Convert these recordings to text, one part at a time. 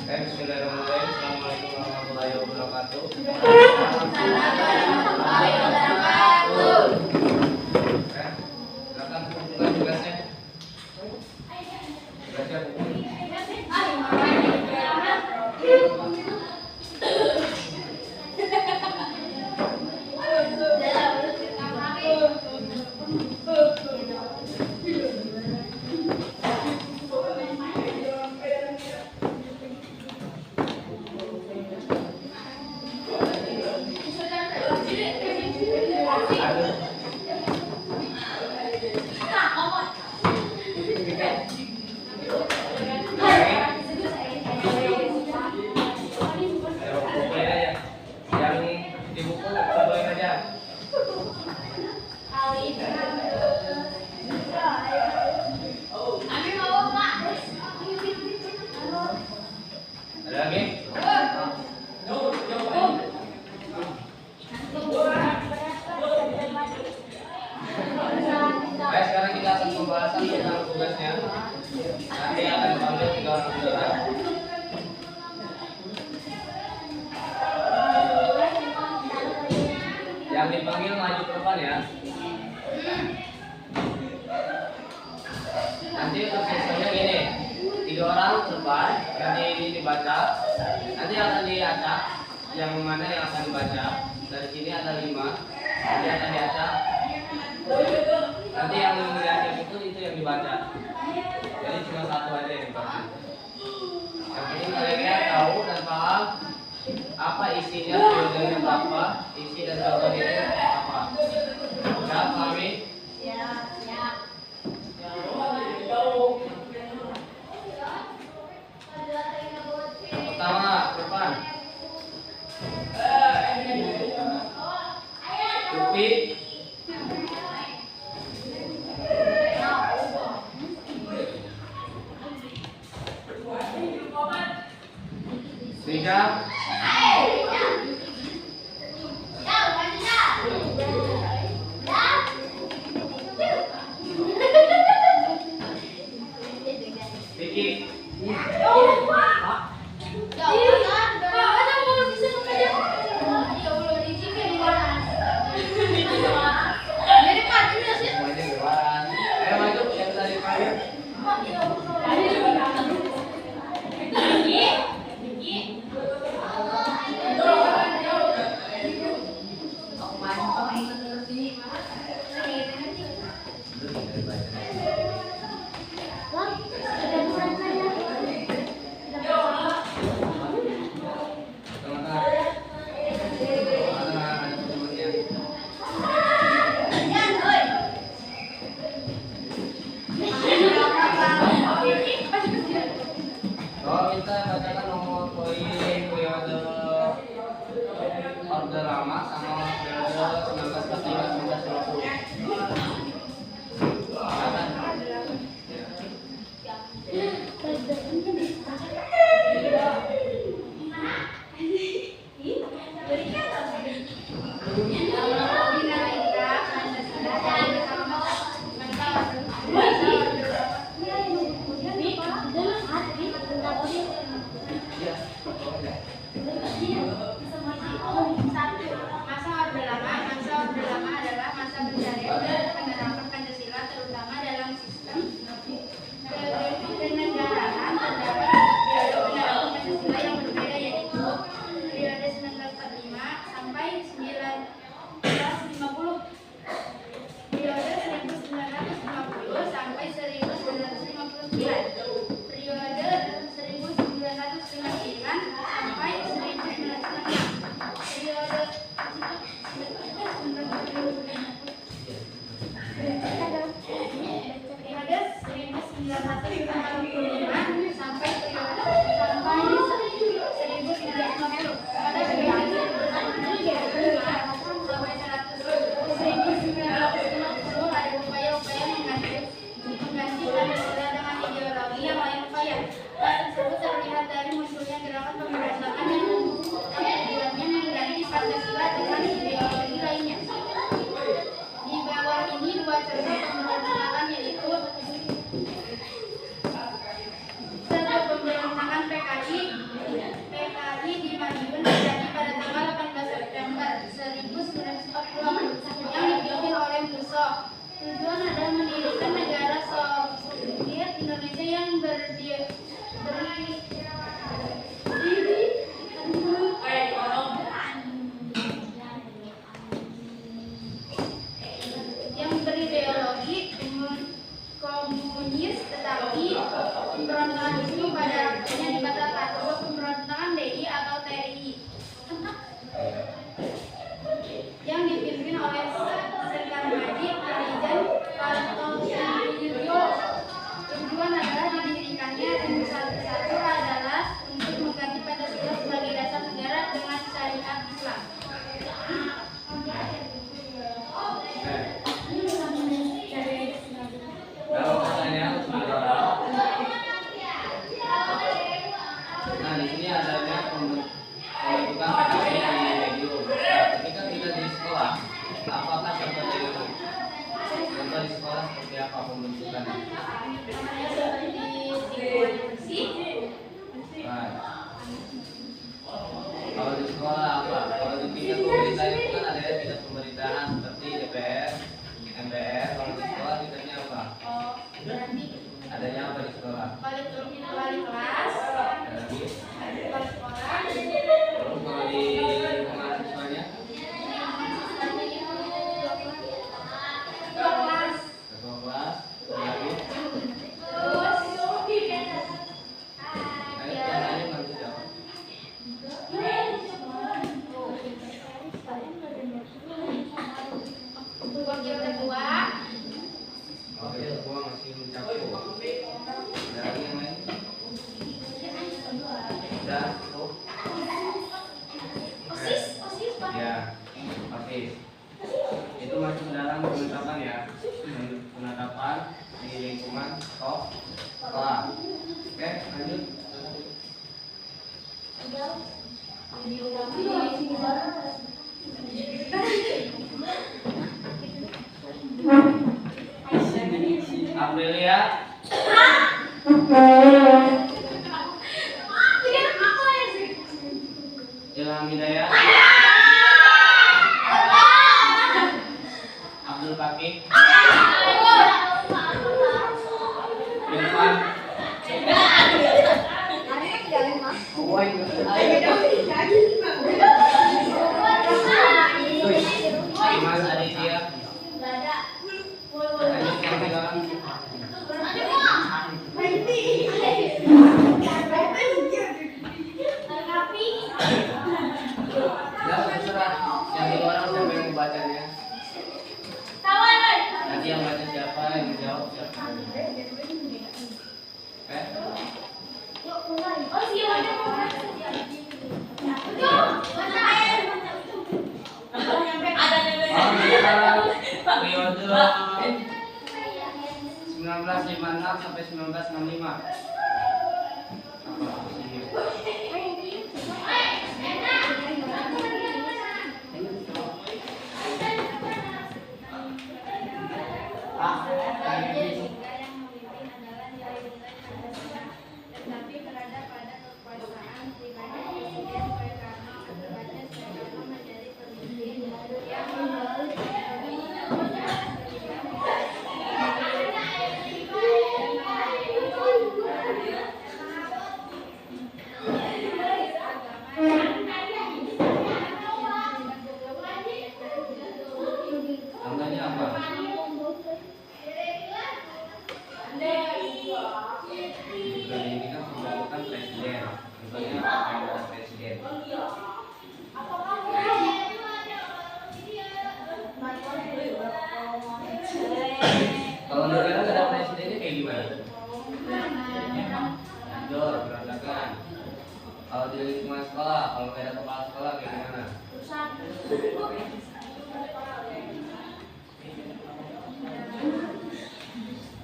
Bismillahirrahmanirrahim. Assalamualaikum warahmatullahi wabarakatuh. Warahmatullahi wabarakatuh. Silakan kumpulkan tugasnya. Tugasnya kumpul. Yang dipanggil maju ke depan ya. Nanti untuk sistemnya gini, 3 orang ke depan, nanti ini dibaca, nanti akan diacak, yang mana yang akan dibaca. Dari sini ada 5, nanti akan diacak. Nanti yang diacak itu yang dibaca. Jadi cuma 1 aja yang dibaca. Yang ini kalian tahu dan paham apa isinya, periodenya berapa, isi dan contohnya apa. Ya, pahami? Ya. Pertama, depan. Tupi. Tiga. Vicky. Semuanya depan. Ayo maju yang tadi panggil. Kita bacakan nomor poin periode Orde Lama sama periode 1945-1950. Masa Orde Lama adalah masa pencarian Yang berideologi komunis, tetapi pemberontakan itu pada akhirnya dibatalkan. Pemberontakan DI atau TI yang dipimpin oleh Sekar Madi Arijan Kartosuwiryo. Tujuan adalah didirikannya Ringsa ke-1 adalah untuk mengganti Pancasila sebagai dasar negara dengan syariat Islam. Kalau pertanyaan saudara, nah di sini adanya pembentukan PKI di medium. Ketika kita di sekolah, apakah seperti itu? Contoh di sekolah seperti apa pembentukannya? Nah, kalau di sekolah apa? Kalau di tingkat pemerintah itu kan ada tingkat pemerintahan seperti DPR, MPR. Kalau di sekolah tingkatnya apa? Adanya apa di sekolah? Wali kelas, Ada lagi? kepala sekolah, Terus kalau di mahasiswanya? ketua kelas, Ketua kelas? Ada lagi? Nah, itu yang lain harus dijawab. wakil ketua, Oke, ketua masih mencakup. Ada lagi yang lain? Sudah? Cukup? osis, Pak. Ya, oke. Itu masuk ke dalam penetapan ya, penetapan di lingkungan sekolah. Oke, lanjut. Aprilia, Ilham Hidayat, Abdul Pakih, Irfan, Iman Aditya. Lanjut yang sekarang. Ya, terserah. Yang di luar siapa yang membacanya? Nanti yang baca siapa, yang menjawab siapa. Periode 1956 sampai 1965. Apa posisinya? Tetapi berada pada kekuasaan pribadi Presiden Soekarno akibatnya Soekarno menjadi pemimpin yang Contohnya apa? Bukan ini kan pembentukan presiden. Contohnya apa yang ada presiden? Kalau negara nggak ada presidennya kayak gimana? Hancur, berantakan. Kalau di lingkungan sekolah, kalau nggak ada kepala sekolah kayak gimana?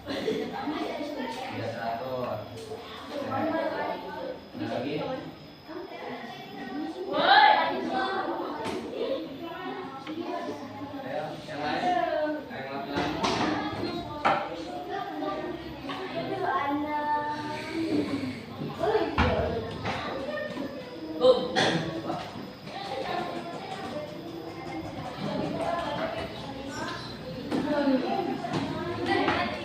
Tidak teratur. Ada lagi? Ayo, yang lain? Yang laki-laki?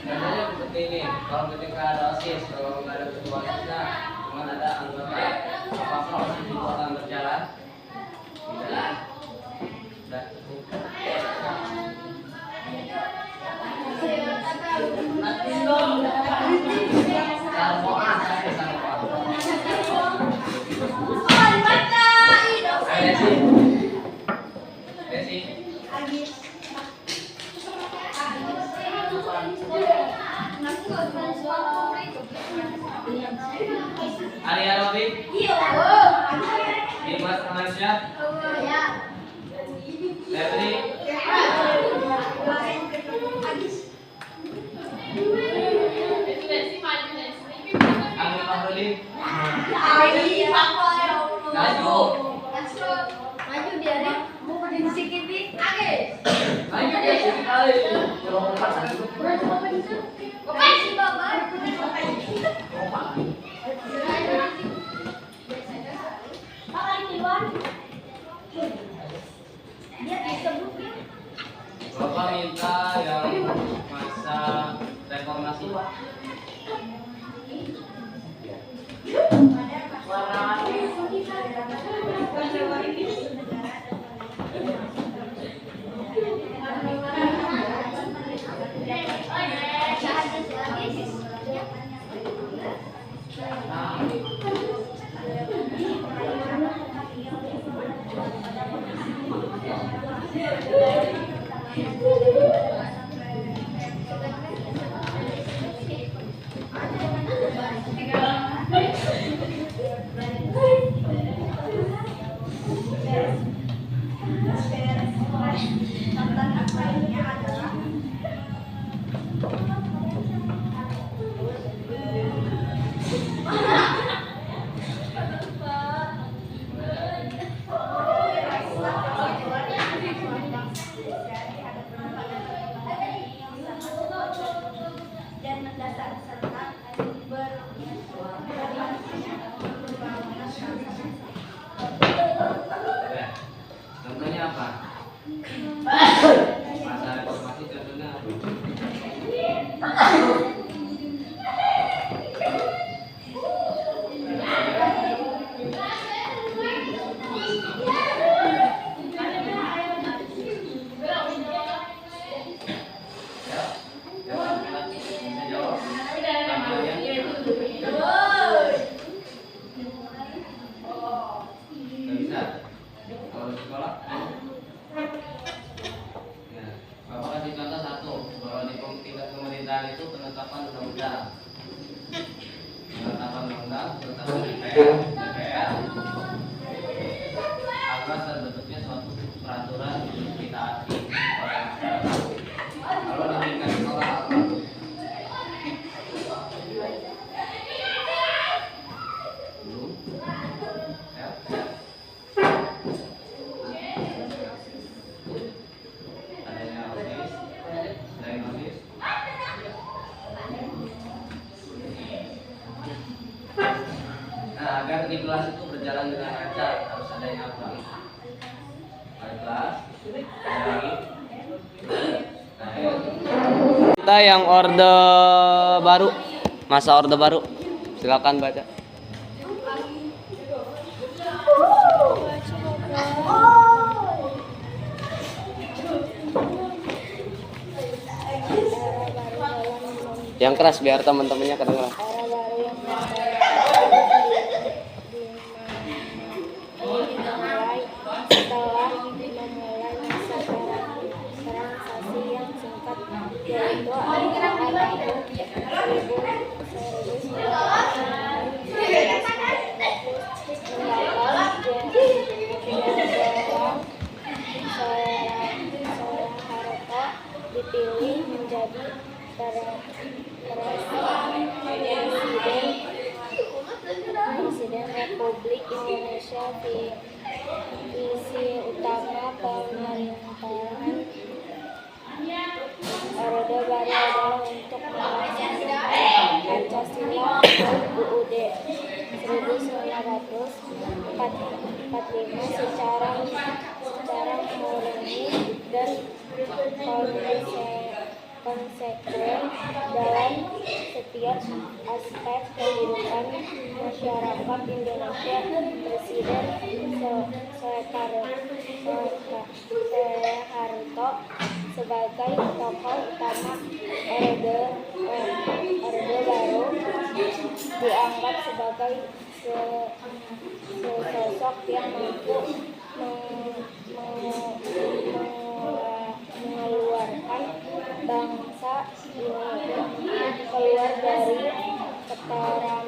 Contohnya seperti ini, kalau ketika ada OSIS, kalau nggak ada ketua OSIS, cuma ada Dimas Amansyah, Febri, Amin Fahrudin, Najwa, Maju dia nih. Sikit age. ayo kita sekali. Makasih Bapak. Dia disebut Bapak minta yang masa reformasi. dan mendasar serta Contohnya apa? Masa reformasi contohnya apa? Bapak kasih contoh satu, bahwa di tingkat pemerintahan itu penetapan undang-undang, penetapan DPR, agar terbentuknya suatu peraturan yang ditaati oleh masyarakat. Kalau di tingkat sekolah apa? Belum. Ya. Adanya OSIS, selain OSIS. Nah, agar di kelas itu berjalan dengan lancar harus adanya apa? Ada kelas, ada lagi. Nah, ya. Kita yang orde baru, masa orde baru, silakan baca. Yang keras biar teman-temannya kedengeran. Era baru yang dimulai setelah memulai masa transaksi yang singkat, yaitu antara tahun 1948 dipilih menjadi Presiden Republik Indonesia. Visi utama pemerintahan Orde Baru adalah untuk melaksanakan Pancasila UUD 1945 secara murni dan konsekuen dalam setiap aspek kehidupan masyarakat Indonesia. Presiden Soeharto sebagai tokoh utama Orde Baru dianggap sebagai sosok yang mampu mengeluarkan bangsa ini keluar dari keterpurukan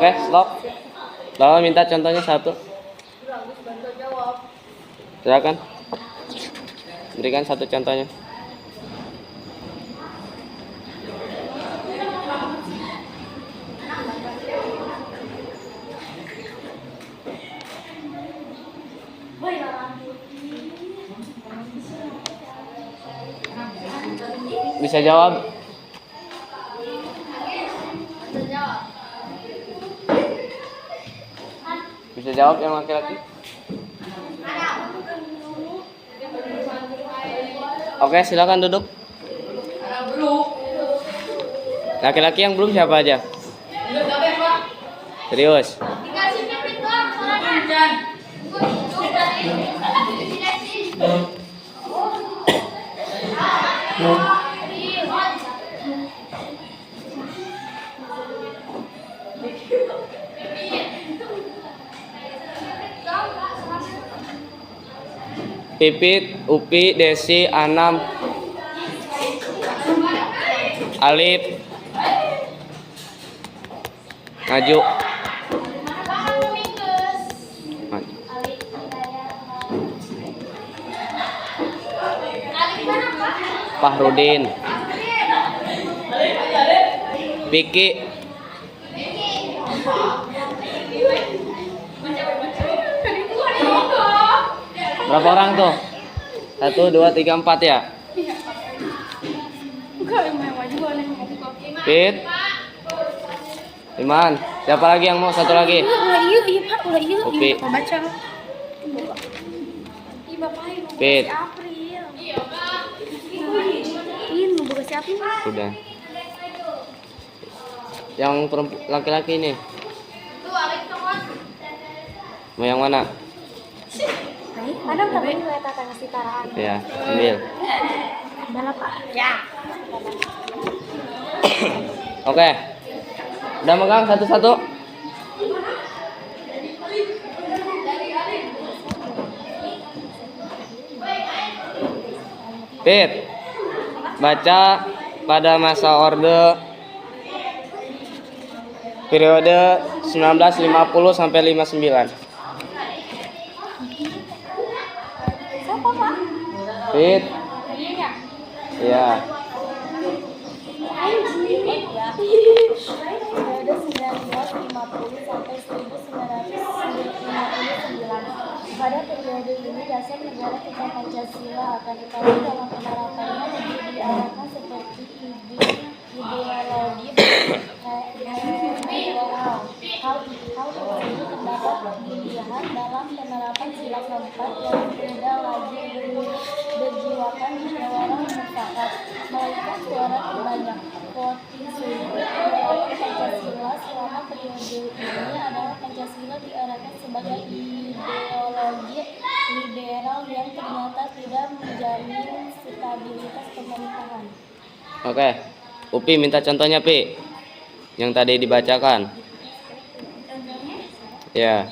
Oke, stop. Lalu minta contohnya satu. Silakan. Berikan satu contohnya. Bisa jawab? Bisa jawab yang laki-laki? Oke, silakan duduk. Laki-laki yang belum siapa aja? Serius? Pipit, Upi, Desi, Anam, Alif, maju. Fahrudin, Piki, berapa orang tuh? 1, 2, 3, 4 ya? Pit, Iman, siapa lagi yang mau? Satu lagi. Upi, Pit, sudah. Yang laki-laki ini mau yang mana? Ada berapa nilai tata ngasih taraan? Ya, ambil. Ya. Oke. Udah megang satu-satu? Pit, baca pada masa Orde periode 1950 sampai 59. Siapa, Pak? Pit. Iya. Periode 1950 sampai 1959. Pada periode ini dasar negara kita Pancasila, akan tetapi dalam penerapannya lebih diarahkan seperti ideologi liberal. Hal tersebut terdapat dilihat dalam penerapan sila keempat yang tidak lagi berjiwakan musyawarah mufakat, melainkan suara terbanyak. Voting seluruh penerapan Pancasila selama periode ini adalah Pancasila diarahkan sebagai ideologi liberal yang ternyata tidak menjamin stabilitas pemerintahan. Oke. Upi minta contohnya, Pi. Yang tadi dibacakan. Ya.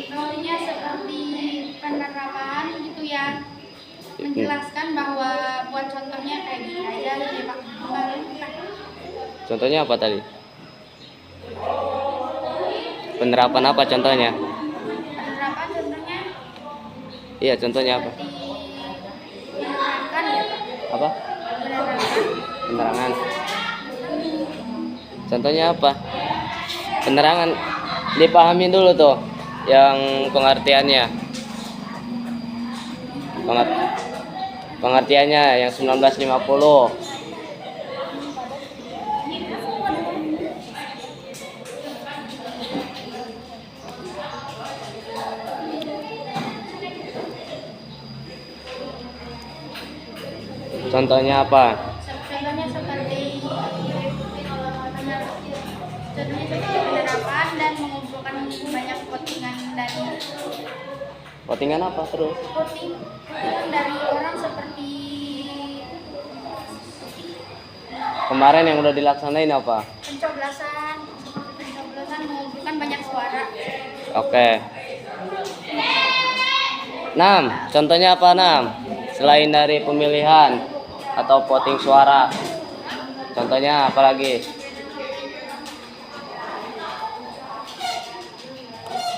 Contohnya seperti penerapan gitu ya, menjelaskan bahwa buat contohnya kayak gini aja gitu ya Pak. Contohnya apa tadi? Penerapan apa contohnya? Penerapan contohnya Iya, contohnya apa? menerangkan ya Pak. Apa? Menerangkan. Penerangan. Contohnya apa? Penerangan dipahami dulu tuh yang pengertiannya. Pengertiannya yang 1950. Contohnya apa? Contohnya seperti penerapan dan mengumpulkan banyak votingan dari Votingan apa terus? voting dari orang seperti Kemarin yang udah dilaksanain apa? pencoblosan mengumpulkan banyak suara. Oke. 6. Contohnya apa 6? Selain dari pemilihan atau voting suara. Contohnya apa lagi?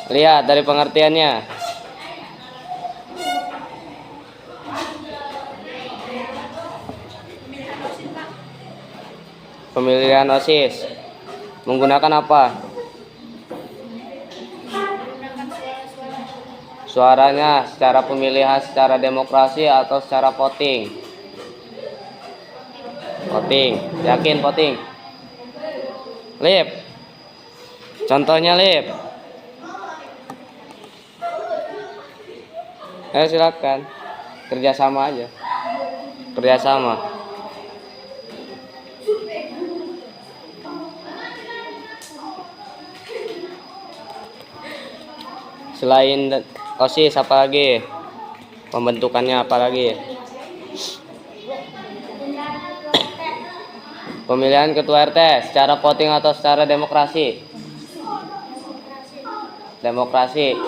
Lihat dari pengertiannya. Pemilihan OSIS menggunakan apa? Suaranya secara pemilihan secara demokrasi atau secara voting? Voting. Yakin voting? Lip. Contohnya Lip. Ayo silakan. Kerjasama aja. Kerjasama. Selain OSIS apa lagi? Pembentukannya apa lagi? Pemilihan ketua RT secara voting atau secara demokrasi? Demokrasi.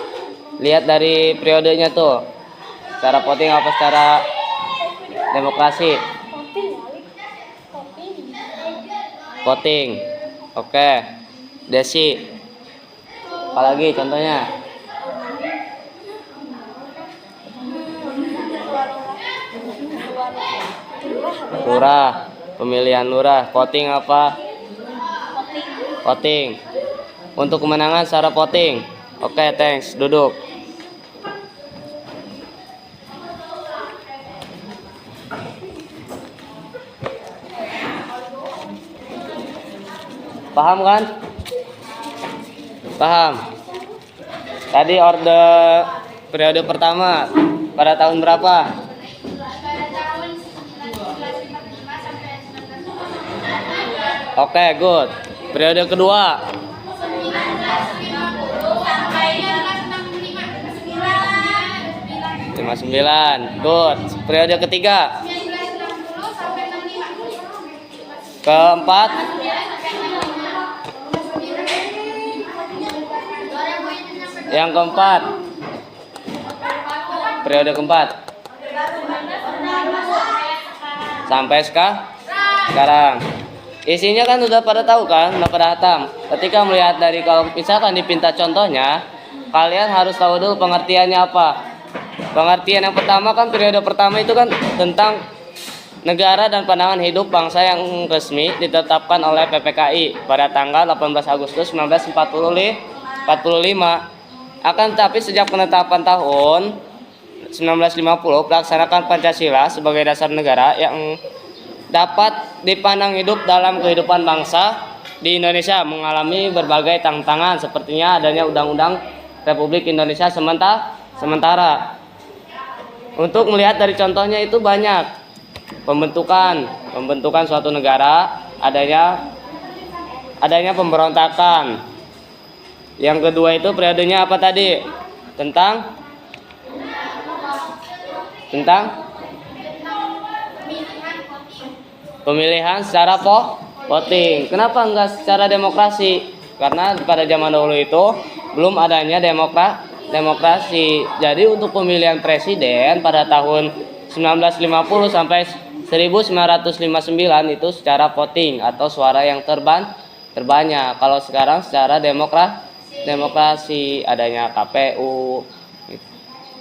Lihat dari periodenya tuh. Secara voting apa secara demokrasi? Voting. Oke. Desi. Apalagi contohnya? Lurah. Pemilihan lurah. Voting apa? Voting. Untuk kemenangan secara voting. Oke, thanks. Duduk. Paham kan? Paham. Tadi orde periode pertama pada tahun berapa? Pada tahun 1945 sampai 1950. Oke, good. Periode kedua 1950 sampai 1965. 59. Good. Periode ketiga 1960 sampai 65. keempat 2000 yang keempat. Periode keempat sampai sekarang. Isinya kan udah pada tahu kan, udah pada hatam. Ketika melihat dari kalau misalkan dipinta contohnya, kalian harus tahu dulu pengertiannya apa. Pengertian yang pertama kan periode pertama itu kan tentang negara dan pandangan hidup bangsa yang resmi ditetapkan oleh PPKI pada tanggal 18 Agustus 1945. Akan tetapi sejak penetapan tahun 1950 pelaksanakan Pancasila sebagai dasar negara yang dapat dipandang hidup dalam kehidupan bangsa di Indonesia mengalami berbagai tantangan sepertinya adanya Undang-Undang Republik Indonesia sementara. Untuk melihat dari contohnya itu banyak pembentukan suatu negara, adanya pemberontakan. Yang kedua itu periodenya apa tadi? Tentang pemilihan secara voting. Kenapa enggak secara demokrasi? Karena pada zaman dahulu itu belum adanya demokrasi. Jadi untuk pemilihan presiden pada tahun 1950 sampai 1959 itu secara voting atau suara yang terbanyak. Kalau sekarang secara demokrasi, adanya KPU,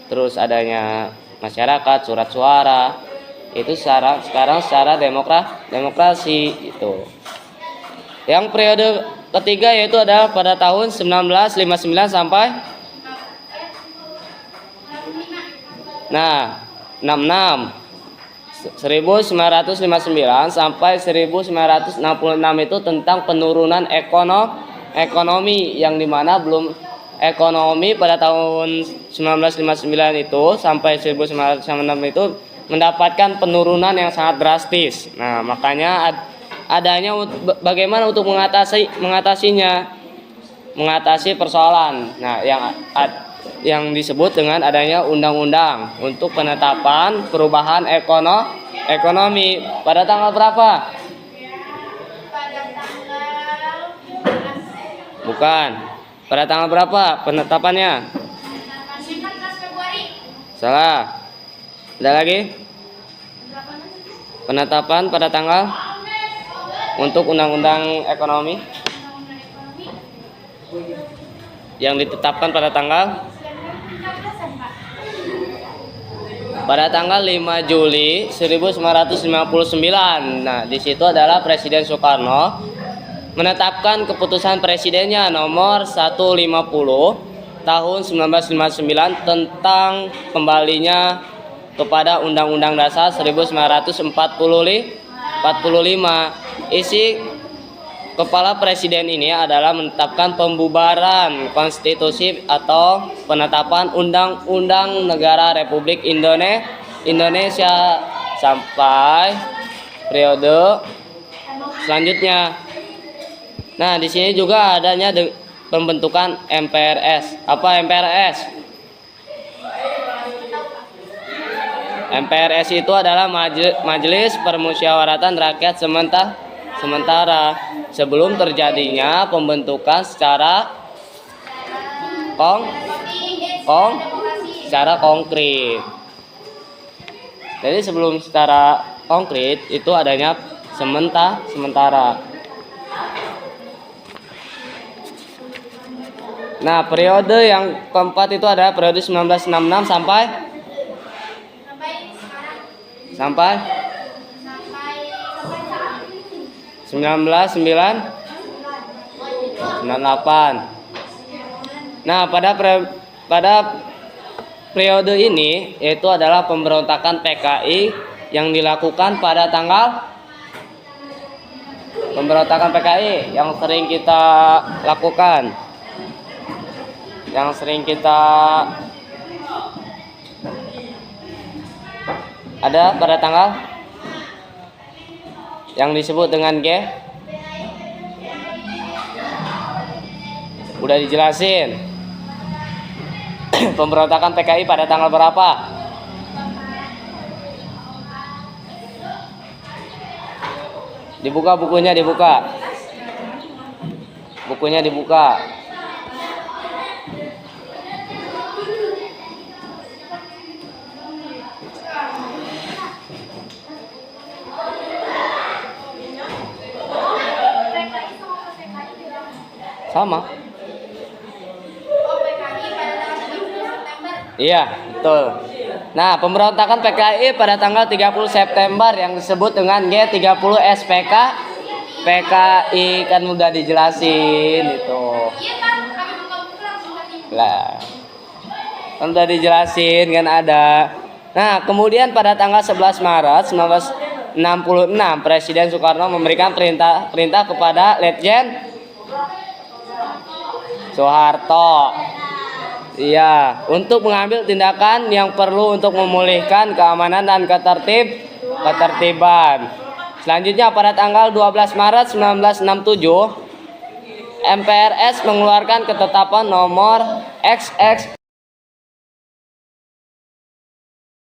terus adanya masyarakat, surat suara. Itu sekarang secara demokrasi itu. Yang periode ketiga yaitu adalah pada tahun 1959 sampai 66. 1959 sampai 1966 itu tentang penurunan ekonomi yang dimana belum ekonomi pada tahun 1959 itu sampai 1966 itu mendapatkan penurunan yang sangat drastis. Nah, makanya adanya bagaimana untuk mengatasi persoalan. Nah, yang disebut dengan adanya undang-undang untuk penetapan perubahan ekonomi pada tanggal berapa? Pada tanggal Bukan. Pada tanggal berapa penetapannya? 14 Februari Salah. Ada lagi? Penetapan pada tanggal untuk undang-undang ekonomi yang ditetapkan pada tanggal 5 Juli 1959. Nah, di situ adalah Presiden Soekarno menetapkan keputusan presidennya nomor 150 tahun 1959 tentang kembalinya kepada Undang-Undang Dasar 1945. Isi Kepala Presiden ini adalah menetapkan pembubaran konstitusi atau penetapan Undang-Undang Negara Republik Indonesia sampai periode selanjutnya. Nah, di sini juga adanya pembentukan MPRS. Apa MPRS? MPRS itu adalah Majelis Permusyawaratan Rakyat sementara sebelum terjadinya pembentukan secara konkret. Jadi sebelum secara konkret itu adanya sementara. Nah, periode yang keempat itu adalah periode 1966 sampai 1998. Nah, pada periode ini yaitu adalah pemberontakan PKI yang dilakukan pada tanggal pemberontakan PKI yang sering kita lakukan, yang sering kita ada pada tanggal yang disebut dengan G. Udah dijelasin. Pemberontakan PKI pada tanggal berapa? Dibuka bukunya, dibuka. Bukunya dibuka. Sama. Iya, betul. Nah, pemberontakan PKI pada tanggal 30 September yang disebut dengan G30 SPK PKI kan udah dijelasin itu. Lah. Kan udah dijelasin kan ada. Nah, kemudian pada tanggal 11 Maret 1966 Presiden Soekarno memberikan perintah kepada Letjen Soeharto, iya, untuk mengambil tindakan yang perlu untuk memulihkan keamanan dan ketertiban. Selanjutnya pada tanggal 12 Maret 1967 MPRS mengeluarkan ketetapan nomor XX